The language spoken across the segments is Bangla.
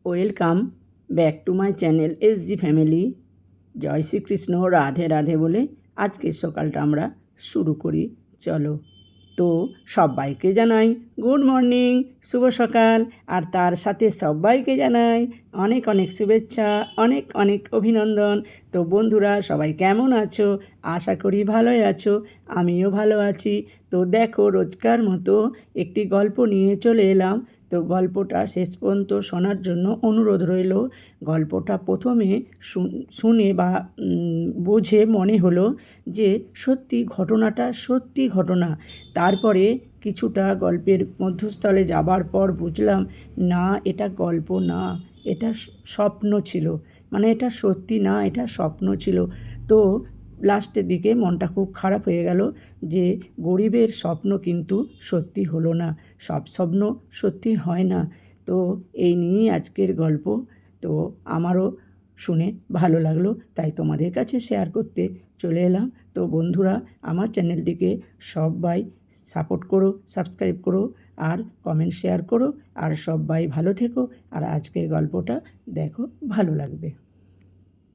Welcome back to my channel SG family. জয় শ্রীকৃষ্ণ, রাধে রাধে বলে আজকের সকালটা আমরা শুরু করি। চলো, তো সবাইকে জানাই গুড মর্নিং, শুভ সকাল। আর তার সাথে সবাইকে জানাই অনেক অনেক শুভেচ্ছা, অনেক অনেক অভিনন্দন। তো বন্ধুরা, সবাই কেমন আছো? আশা করি ভালোই আছো, আমিও ভালো আছি। তো দেখো, রোজকার মতো একটি গল্প নিয়ে চলে এলাম। তো গল্পটা শেষ পর্যন্ত শোনার জন্য অনুরোধ রইল। গল্পটা প্রথমে শুনে বা বুঝে মনে হলো যে সত্যি ঘটনাটা সত্যি ঘটনা। তারপরে কিছুটা গল্পের মধ্যস্থলে যাবার পর বুঝলাম না, এটা গল্প না, এটা স্বপ্ন ছিল। মানে এটা সত্যি না, এটা স্বপ্ন ছিল। তো লাস্টের দিকে মনটা খুব খারাপ হয়ে গেল যে গরিবের স্বপ্ন কিন্তু সত্যি হলো না, সব স্বপ্ন সত্যি হয় না। তো এই নিয়েই আজকের গল্প। তো আমারও শুনে ভালো লাগলো, তাই তোমাদের কাছে শেয়ার করতে চলে এলাম। তো বন্ধুরা, আমার চ্যানেলটিকে সবাই সাপোর্ট করো, সাবস্ক্রাইব করো, আর কমেন্ট শেয়ার করো। আর সবাই ভালো থেকো। আর আজকের গল্পটা দেখো, ভালো লাগবে।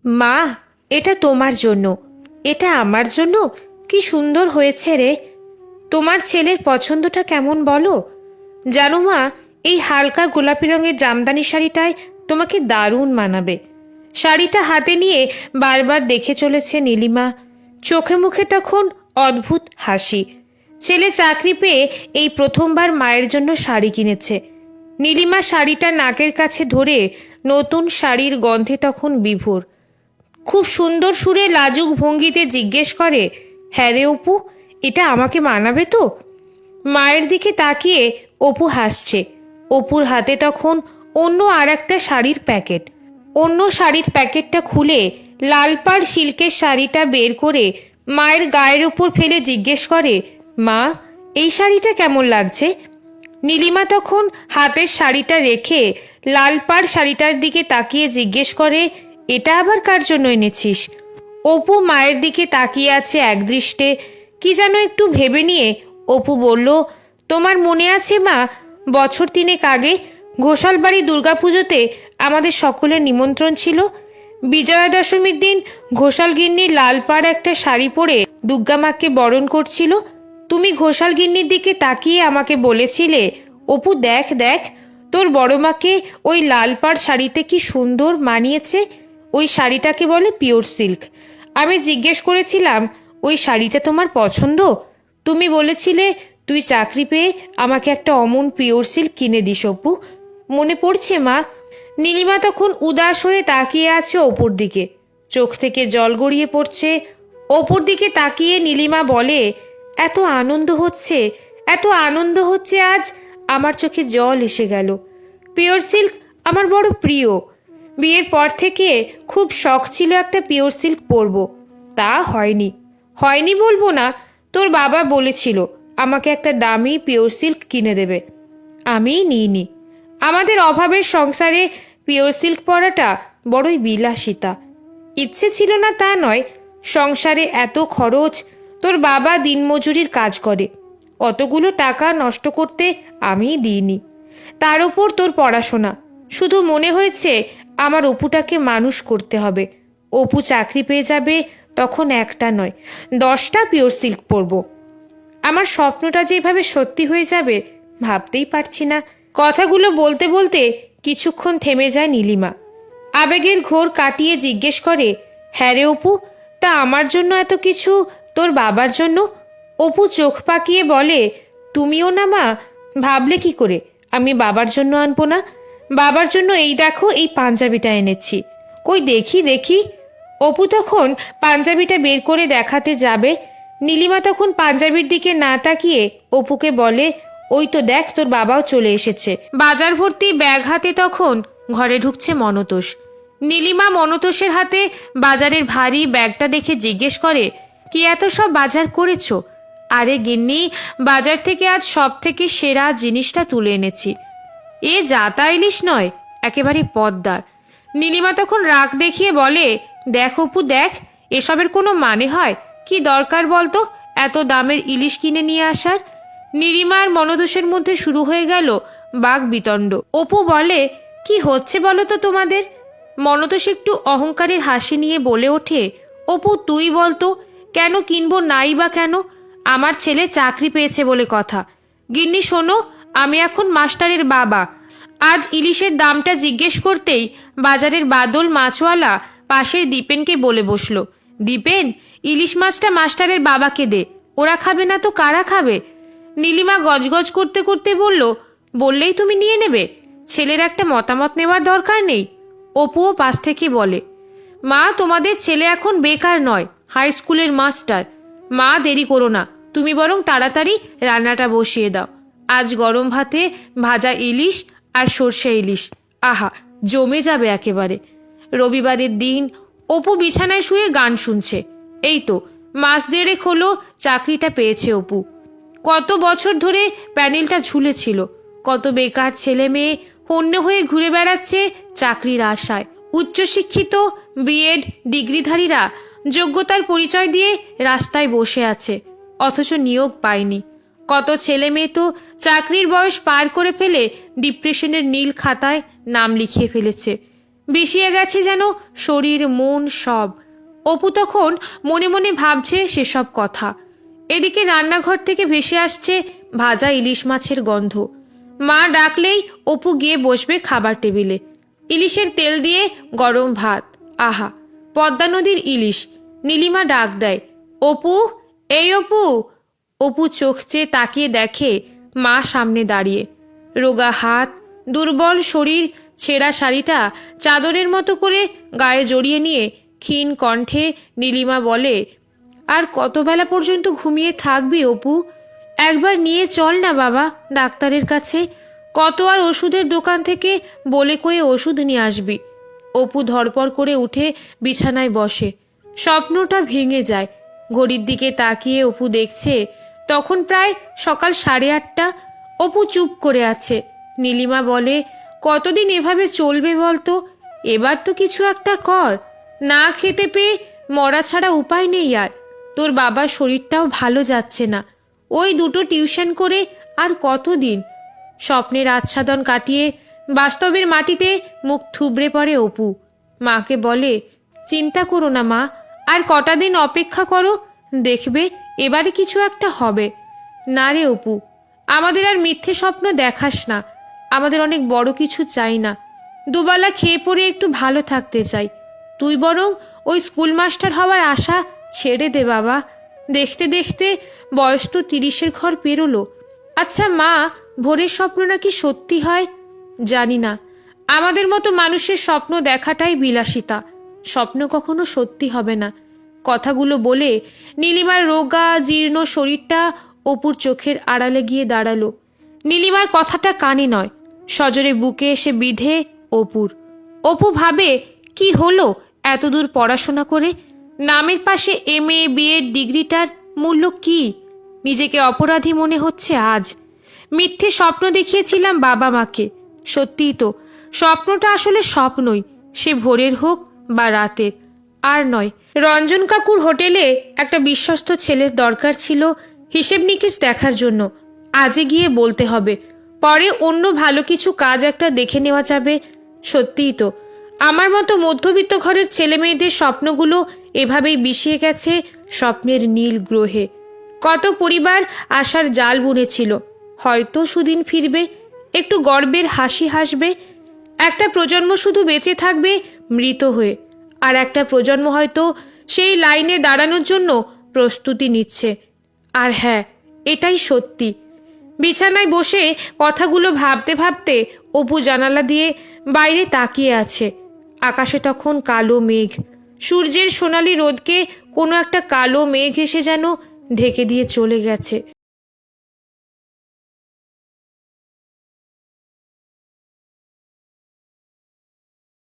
মা, এটা তোমার জন্য, এটা আমার জন্য। কি সুন্দর হয়েছে রে। তোমার ছেলের পছন্দটা কেমন বলো? জানো মা, এই হালকা গোলাপি রঙের জামদানি শাড়িটায় তোমাকে দারুণ মানাবে। শাড়িটা হাতে নিয়ে বারবার দেখে চলেছে নীলিমা। চোখে মুখে তখন অদ্ভুত হাসি। ছেলে চাকরি পেয়ে এই প্রথমবার মায়ের জন্য শাড়ি কিনেছে। নীলিমা শাড়িটা নাকের কাছে ধরে নতুন শাড়ির গন্ধে তখন বিভোর। খুব সুন্দর সুরে লাজুক ভঙ্গিতে জিজ্ঞেস করে, হ্যাঁ রে অপু, এটা আমাকে মানাবে তো? মায়ের দিকে তাকিয়ে অপু হাসছে। অপুর হাতে তখন অন্য আর একটা শাড়ির প্যাকেট। অন্য শাড়ির প্যাকেটটা খুলে লালপাড় সিল্কের শাড়িটা বের করে মায়ের গায়ের ওপর ফেলে জিজ্ঞেস করে, মা, এই শাড়িটা কেমন লাগছে? নীলিমা তখন হাতের শাড়িটা রেখে লালপাড় শাড়িটার দিকে তাকিয়ে জিজ্ঞেস করে, এটা আবার কার জন্য এনেছিস? অপু মায়ের দিকে তাকিয়ে আছে একদৃষ্টে। কি যেন একটু ভেবে নিয়ে অপু বলল, তোমার মনে আছে মা, বছর 3 আগে ঘোষালবাড়ি দুর্গাপুজোতে আমাদের সকলের নিমন্ত্রণ ছিল। বিজয়া দশমীর দিন ঘোষালগিন্নি লালপাড় একটা শাড়ি পরে দুর্গামাকে বরণ করছিল। তুমি ঘোষালগিন্নির দিকে তাকিয়ে আমাকে বলেছিলে, অপু দেখ দেখ, তোর বড় মাকে ওই লালপাড় শাড়িতে কি সুন্দর মানিয়েছে। ওই শাড়িটাকে বলে পিওর সিল্ক। আমি জিজ্ঞেস করেছিলাম, ওই শাড়িটা তোমার পছন্দ? তুমি বলেছিলে তুই চাকরি পেয়ে আমাকে একটা অমন পিওর সিল্ক কিনে দিস অপু। মনে পড়ছে মা? নীলিমা তখন উদাস হয়ে তাকিয়ে আছে অপুর দিকে। চোখ থেকে জল গড়িয়ে পড়ছে। অপুর দিকে তাকিয়ে নীলিমা বলে, এত আনন্দ হচ্ছে, এত আনন্দ হচ্ছে, আজ আমার চোখে জল এসে গেল। পিওর সিল্ক আমার বড় প্রিয়। বিয়ের পর থেকে খুব শখ ছিল একটা পিওর সিল্ক পরবো, তা হয়নি। হয়নি বলবো না, তোর বাবা বলেছিল আমাকে একটা দামি পিওর সিল্ক কিনে দেবে, আমিই নিইনি। আমাদের অভাবের সংসারে পিওর সিল্ক পরাটা বড়ই বিলাসিতা। ইচ্ছে ছিল না তা নয়, সংসারে এত খরচ। তোর বাবা দিনমজুরির কাজ করে, অতগুলো টাকা নষ্ট করতে আমিই দিইনি। তার উপর তোর পড়াশোনা। শুধু মনে হয়েছে আমার অপুটাকে মানুষ করতে হবে। অপু চাকরি পেয়ে যাবে, তখন একটা নয় 10টা পিওর সিল্ক পরবো। আমার স্বপ্নটা যেভাবে সত্যি হয়ে যাবে ভাবতেই পারছি না। কথাগুলো বলতে বলতে কিছুক্ষণ থেমে যায় নীলিমা। আবেগের ঘোর কাটিয়ে জিজ্ঞেস করে, হ্যাঁ রে অপু, তা আমার জন্য এত কিছু তোর বাবার জন্য? অপু চোখ পাকিয়ে বলে, তুমিও না মা, ভাবলে কি করে আমি বাবার জন্য আনবো না? বাবার জন্য এই দেখো, এই পাঞ্জাবিটা এনেছি। কই দেখি দেখি। অপু তখন পাঞ্জাবিটা বের করে দেখাতে যাবে। নীলিমা তখন পাঞ্জাবির দিকে না তাকিয়ে অপুকে বলে, ওই তো দেখ, তোর বাবাও চলে এসেছে। বাজার ভর্তি ব্যাগ হাতে তখন ঘরে ঢুকছে মনতোষ। নীলিমা মনতোষের হাতে বাজারের ভারী ব্যাগটা দেখে জিজ্ঞেস করে, কি এত সব বাজার করেছো? আরে গিন্নি, বাজার থেকে আজ সব থেকে সেরা জিনিসটা তুলে এনেছি। এ জাতা ইলিশ নয়, একেবারে পদ্মার। নীলিমা তখন রাগ দেখিয়ে বলে, দেখ অপু দেখ, এসবের কোনো মানে হয়? কি দরকার বলতো এত দামের ইলিশ কিনে নিয়ে আসার? নীলিমা আর মনতোষের মধ্যে শুরু হয়ে গেল বাক বিতণ্ড। অপু বলে, কি হচ্ছে বলো তো তোমাদের? মনতোষ একটু অহংকারের হাসি নিয়ে বলে ওঠে, অপু তুই বলতো, কেন কিনবো নাই বা কেন? আমার ছেলে চাকরি পেয়েছে বলে কথা। গিন্নি শোনো, আমি এখন মাস্টারের বাবা। আজ ইলিশের দামটা জিজ্ঞেস করতেই বাজারের বাদল মাছওয়ালা পাশের দীপেনকে বলে বসলো, দীপেন, ইলিশ মাছটা মাস্টারের বাবাকে দে, ওরা খাবে না তো কারা খাবে? নীলিমা গজগজ করতে করতে বলল, বললেই তুমি নিয়ে নেবে? ছেলের একটা মতামত নেওয়ার দরকার নেই? অপুও পাশ থেকে বলে, মা তোমাদের ছেলে এখন বেকার নয়, হাই স্কুলের মাস্টার। মা দেরি করো না, তুমি বরং তাড়াতাড়ি রান্নাটা বসিয়ে দাও। আজ গরম ভাতে ভাজা ইলিশ আর সর্ষে ইলিশ, আহা, জমে যাবে একেবারে। রবিবারের দিন অপু বিছানায় শুয়ে গান শুনছে। এই তো মাস দেড়েক হলো চাকরিটা পেয়েছে অপু। কত বছর ধরে প্যানেলটা ঝুলেছিল, কত বেকার ছেলে মেয়ে হন্য হয়ে ঘুরে বেড়াচ্ছে চাকরির আশায়। উচ্চশিক্ষিত বিএড ডিগ্রিধারীরা যোগ্যতার পরিচয় দিয়ে রাস্তায় বসে আছে, অথচ নিয়োগ পায়নি। কত ছেলে মেয়ে তো চাকরির বয়স পার করে ফেলে ডিপ্রেশনের নীল খাতায় নাম লিখিয়ে ফেলেছে। বিষিয়ে গেছে যেন শরীর মন সব। অপু তখন মনে মনে ভাবছে সেসব কথা। এদিকে রান্নাঘর থেকে ভেসে আসছে ভাজা ইলিশ মাছের গন্ধ। মা ডাকলেই অপু গিয়ে বসবে খাবার টেবিলে। ইলিশের তেল দিয়ে গরম ভাত, আহা, পদ্মা নদীর ইলিশ। নীলিমা ডাক দেয়, অপু, এই অপু। অপু চোখ চেয়ে তাকিয়ে দেখে মা সামনে দাঁড়িয়ে। রোগা হাত, দুর্বল শরীর, ছেঁড়া শাড়িটা চাদরের মতো করে গায়ে জড়িয়ে নিয়ে ক্ষীণ কণ্ঠে নীলিমা বলে, আর কত বেলা পর্যন্ত ঘুমিয়ে থাকবি অপু? একবার নিয়ে চল না বাবা ডাক্তারের কাছে। কত আর ওষুধের দোকান থেকে বলে কয়ে ওষুধ নিয়ে আসবি। অপু ধড়পড় করে উঠে বিছানায় বসে। স্বপ্নটা ভেঙে যায়। ঘড়ির দিকে তাকিয়ে অপু দেখছে তখন প্রায় সকাল 8:30। অপু চুপ করে আছে। নীলিমা বলে, কতদিন এভাবে চলবে বলতো? এবার তো কিছু একটা কর। না খেতে পেয়ে মরা ছাড়া উপায় নেই আর। তোর বাবার শরীরটাও ভালো যাচ্ছে না। ওই দুটো টিউশন করে আর কতদিন? স্বপ্নের আচ্ছাদন কাটিয়ে বাস্তবের মাটিতে মুখ থুবড়ে পড়ে অপু। মাকে বলে, চিন্তা করো না মা, আর কটা দিন অপেক্ষা করো, দেখবে এবারে কিছু একটা হবে। না রে অপু, আমাদের আর মিথ্যে স্বপ্ন দেখাস না। আমাদের অনেক বড় কিছু চাই না, দুবেলা খেয়ে পরে একটু ভালো থাকতে চাই। তুই বরং ওই স্কুল মাস্টার হওয়ার আশা ছেড়ে দে বাবা। দেখতে দেখতে বয়স তো 30-এর ঘর পেরোলো। আচ্ছা মা, ভোরের স্বপ্ন নাকি সত্যি হয়? জানি না, আমাদের মতো মানুষের স্বপ্ন দেখাটাই বিলাসিতা। স্বপ্ন কখনো সত্যি হবে না। কথাগুলো বলে নীলিমার রোগা জীর্ণ শরীরটা অপুর চোখের আড়ালে গিয়ে দাঁড়ালো। নীলিমার কথাটা কানে নয়, সজোরে বুকে এসে বিধে অপুর। অপু ভাবে, কি হলো এতদূর পড়াশোনা করে? নামের পাশে MA BEd ডিগ্রিটার মূল্য কি? নিজেকে অপরাধী মনে হচ্ছে আজ। মিথ্যে স্বপ্ন দেখিয়েছিলাম বাবা মাকে। সত্যিই তো, স্বপ্নটা আসলে স্বপ্নই, সে ভোরের হোক বা রাতের। আর নয়, রঞ্জন কাকুর হোটেলে একটা বিশ্বস্ত ছেলের দরকার ছিল হিসেব নিকেশ দেখার জন্য। আজই গিয়ে বলতে হবে, পরে অন্য ভালো কিছু কাজ একটা দেখে নেওয়া যাবে। সত্যিই তো, আমার মতো মধ্যবিত্ত ঘরের ছেলে মেয়েদের স্বপ্নগুলো এভাবেই বিষিয়ে গেছে স্বপ্নের নীল গ্রহে। কত পরিবার আশার জাল বুনেছিল, হয়তো সুদিন ফিরবে, একটু গর্বের হাসি হাসবে। একটা প্রজন্ম শুধু বেঁচে থাকবে মৃত হয়ে, আর একটা প্রজন্ম হয়তো সেই লাইনে দাঁড়ানোর জন্য প্রস্তুতি নিচ্ছে। আর হ্যাঁ, এটাই সত্যি। বিছানায় বসে কথাগুলো ভাবতে ভাবতে অপু জানালা দিয়ে বাইরে তাকিয়ে আছে। আকাশে তখন কালো মেঘ। সূর্যের সোনালি রোদকে কোনো একটা কালো মেঘ এসে যেন ঢেকে দিয়ে চলে গেছে।